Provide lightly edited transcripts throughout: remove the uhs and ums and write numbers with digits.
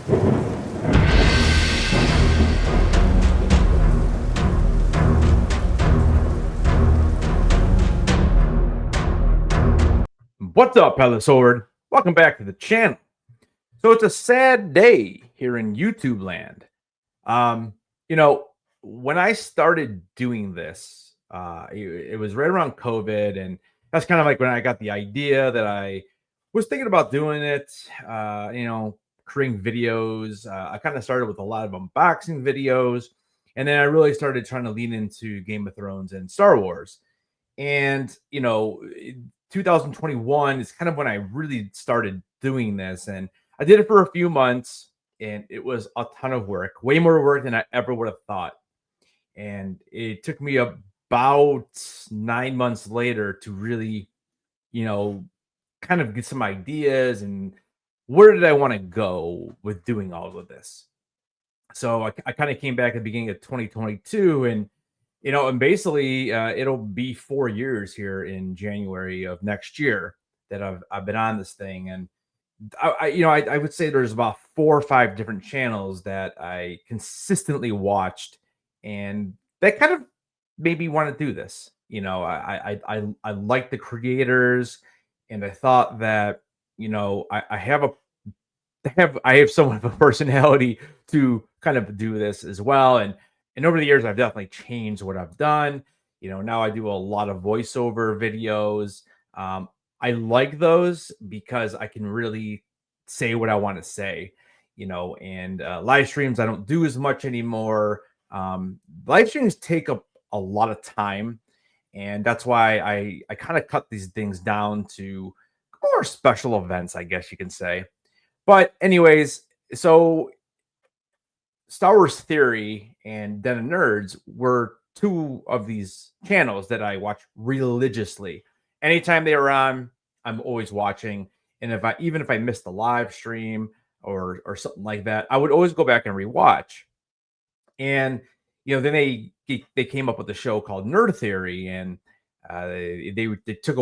What's up, Headless? Welcome back to the channel. So it's a sad day here in YouTube land. Um, you know, when I started doing this, it was right around COVID, and that's kind of like when I got the idea that I was thinking about doing it. Creating videos. I kind of started with a lot of unboxing videos, and then I really started trying to lean into Game of Thrones and Star Wars. And 2021 is kind of when I really started doing this, and I did it for a few months, and it was a ton of work, way more work than I ever would have thought. And it took me about 9 months later to really, you know, kind of get some ideas and where did I want to go with doing all of this. So I kind of came back at the beginning of 2022, and basically it'll be 4 years here in January of next year that I've been on this thing. And I would say there's about 4 or 5 different channels that I consistently watched, and that kind of made me want to do this. I like the creators, and I thought that I have somewhat of a personality to kind of do this as well. And over the years, I've definitely changed what I've done. Now I do a lot of voiceover videos. I like those because I can really say what I want to say. And live streams I don't do as much anymore. Live streams take up a lot of time, and that's why I kind of cut these things down to more special events, I guess you can say. But anyways, so Star Wars Theory and Den of Nerds were two of these channels that I watch religiously. Anytime they were on, I'm always watching. And if I missed the live stream or something like that, I would always go back and rewatch. And then they came up with a show called Nerd Theory, and they took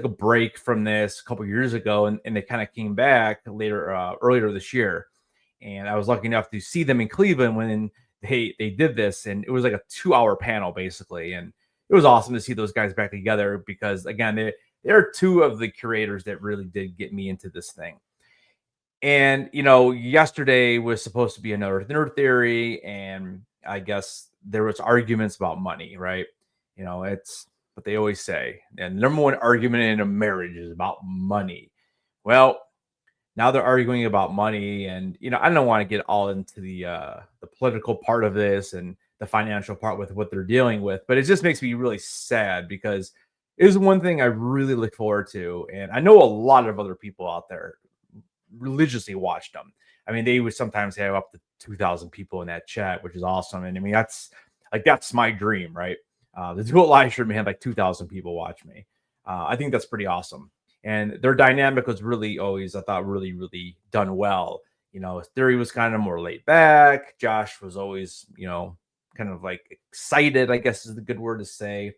a break from this a couple years ago, and they kind of came back later earlier this year. And I was lucky enough to see them in Cleveland when they did this, and it was like a 2-hour panel basically, and it was awesome to see those guys back together because again they're two of the curators that really did get me into this thing. And yesterday was supposed to be another Nerd Theory, and I guess there was arguments about money, right? It's what they always say. And the number one argument in a marriage is about money. Well, now they're arguing about money, and I don't want to get all into the political part of this and the financial part with what they're dealing with, but it just makes me really sad because it is one thing I really look forward to, and I know a lot of other people out there religiously watched them. I mean, they would sometimes have up to 2,000 people in that chat, which is awesome. And I mean, that's my dream, right? To do a live stream and have like 2,000 people watch me. I think that's pretty awesome. And their dynamic was really always, I thought, really, really done well. Theory was kind of more laid back. Josh was always, kind of like excited, I guess is the good word to say.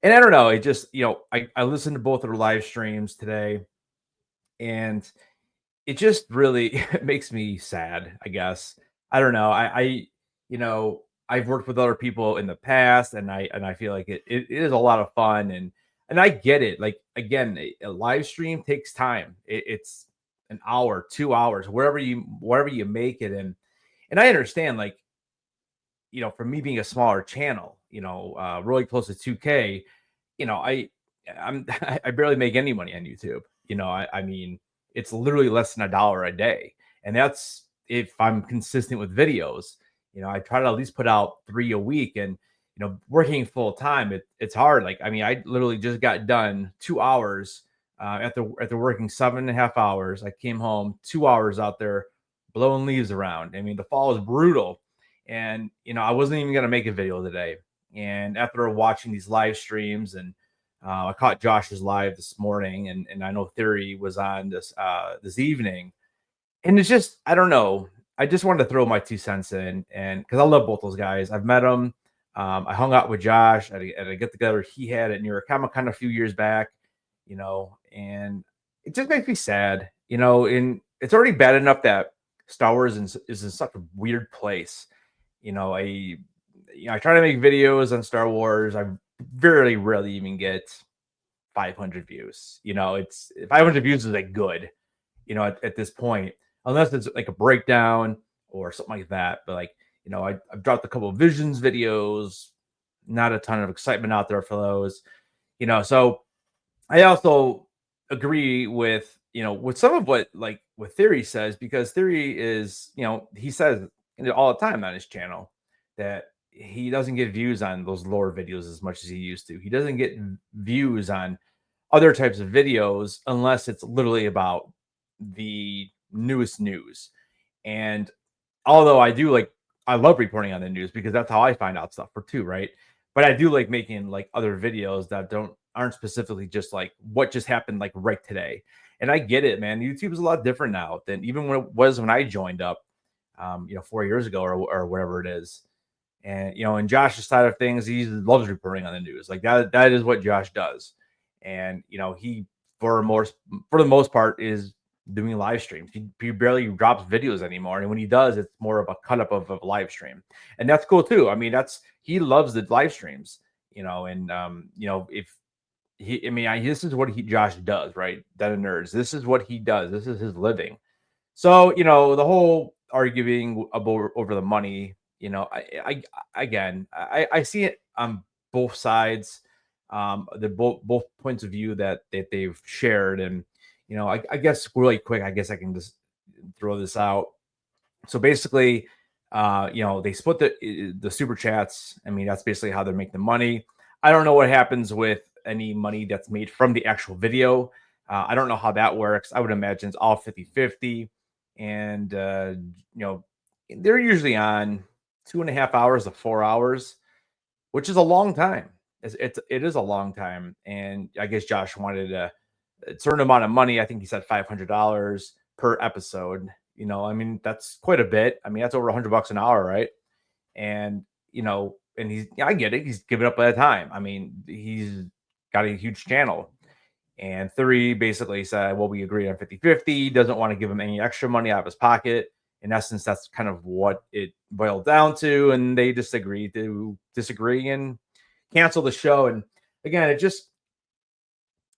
And I don't know, it just, I listened to both of their live streams today, and it just really makes me sad, I guess. I don't know. I've worked with other people in the past, and I feel like it is a lot of fun, and I get it. Like again, a live stream takes time. It's an hour, 2 hours, wherever you make it, and I understand. Like for me being a smaller channel, really close to 2K, I'm I barely make any money on YouTube. I mean, it's literally less than $1 a day, and that's if I'm consistent with videos. I try to at least put out 3 a week, and working full time, it's hard. Like I mean, I literally just got done 2 hours after working 7.5 hours. I came home 2 hours out there blowing leaves around. I mean, the fall is brutal, and I wasn't even gonna make a video today. And after watching these live streams, and I caught Josh's live this morning, and I know Theory was on this evening, and it's just I don't know. I just wanted to throw my 2 cents in, and because I love both those guys, I've met them. I hung out with Josh at a get together he had at New York Comic Con a few years back, and it just makes me sad, and it's already bad enough that Star Wars is in such a weird place. I try to make videos on Star Wars. I very rarely even get 500 views. It's 500 views is like good, at this point, unless it's like a breakdown or something like that. But like, I've dropped a couple of Visions videos, not a ton of excitement out there for those, so I also agree with, with some of what Theory says, because Theory is, he says all the time on his channel that he doesn't get views on those lore videos as much as he used to. He doesn't get views on other types of videos unless it's literally about the newest news. And although I love reporting on the news because that's how I find out stuff for too, right? But I do like making like other videos that aren't specifically just like what just happened like right today. And I get it, man. YouTube is a lot different now than even when it was when I joined up, 4 years ago or whatever it is. And in Josh's side of things, he loves reporting on the news. Like that is what Josh does. And he for the most part is doing live streams. He barely drops videos anymore. And when he does, it's more of a cut up of a live stream. And that's cool too. I mean, he loves the live streams, and if he I mean, this is what Josh does, right? Den of Nerds. This is what he does. This is his living. So, the whole arguing about over the money, I see it on both sides. The both points of view that they've shared. And, I guess really quick, I guess I can just throw this out. So basically, they split the super chats. I mean, that's basically how they're making the money. I don't know what happens with any money that's made from the actual video. I don't know how that works. I would imagine it's all 50-50. And they're usually on 2.5 hours to 4 hours, which is a long time. It is a long time. And I guess Josh wanted a certain amount of money. I think he said $500 per episode. I mean, that's quite a bit. I mean, that's over $100 an hour, right? And and I get it. He's giving up by the time. I mean, he's got a huge channel. And Three basically said, well, we agreed on 50-50, doesn't want to give him any extra money out of his pocket. In essence, that's kind of what it boiled down to. And they just agreed to disagree and cancel the show. And again,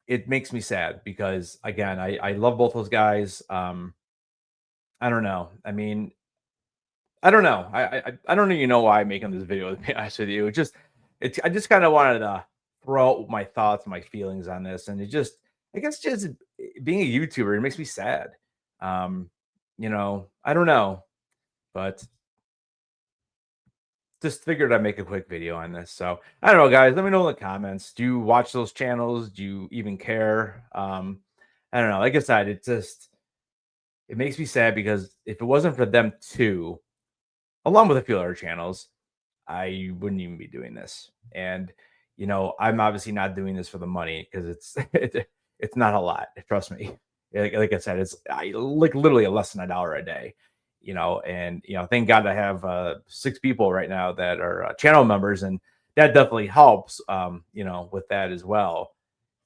it makes me sad because, again, I love both those guys. I don't know. I mean, I don't know. I don't even know why I'm making this video, to be honest with you. I just kind of wanted to throw out my thoughts, my feelings on this. And I guess just being a YouTuber, it makes me sad. I don't know, but just figured I'd make a quick video on this. So I don't know, guys. Let me know in the comments. Do you watch those channels? Do you even care? I don't know. Like I said, it makes me sad because if it wasn't for them too, along with a few other channels, I wouldn't even be doing this. And I'm obviously not doing this for the money because it's not a lot. Trust me. Like I said, it's like literally less than $1 a day. And thank God I have 6 people right now that are channel members, and that definitely helps. With that as well.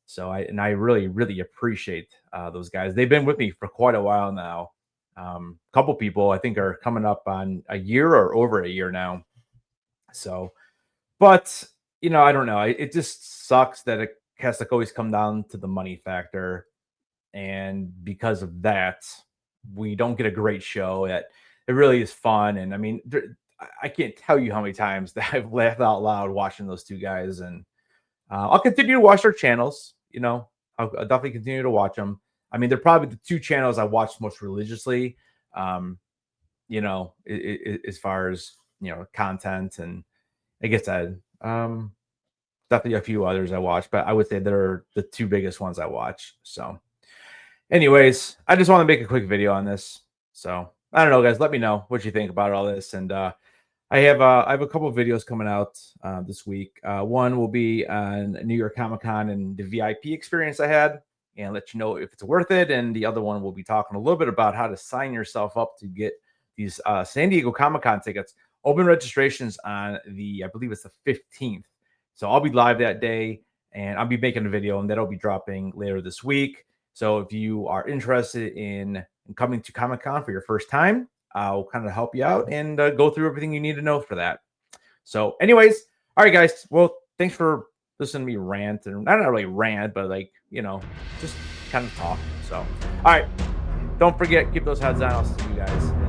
So I really really appreciate those guys. They've been with me for quite a while now. A couple people I think are coming up on a year or over a year now. So, but I don't know. It just sucks that it has to always come down to the money factor, and because of that, we don't get a great show that it really is fun. And I mean, I can't tell you how many times that I've laughed out loud watching those two guys, and I'll continue to watch their channels. I'll definitely continue to watch them. I mean, they're probably the 2 channels I watch most religiously. As far as content, and I guess definitely a few others I watch, but I would say they're the 2 biggest ones I watch. So, anyways, I just want to make a quick video on this. So I don't know, guys. Let me know what you think about all this, and I have a couple of videos coming out this week. One will be on New York Comic Con and the VIP experience I had, and let you know if it's worth it. And the other one will be talking a little bit about how to sign yourself up to get these San Diego Comic Con tickets. Open registrations on I believe it's the 15th. So I'll be live that day, and I'll be making a video, and that'll be dropping later this week. So if you are interested in coming to Comic Con for your first time, I'll kind of help you out and go through everything you need to know for that. So, anyways, all right, guys. Well, thanks for listening to me rant, and not really rant, but like, just kind of talk. So, all right, don't forget, keep those heads on. I'll see you guys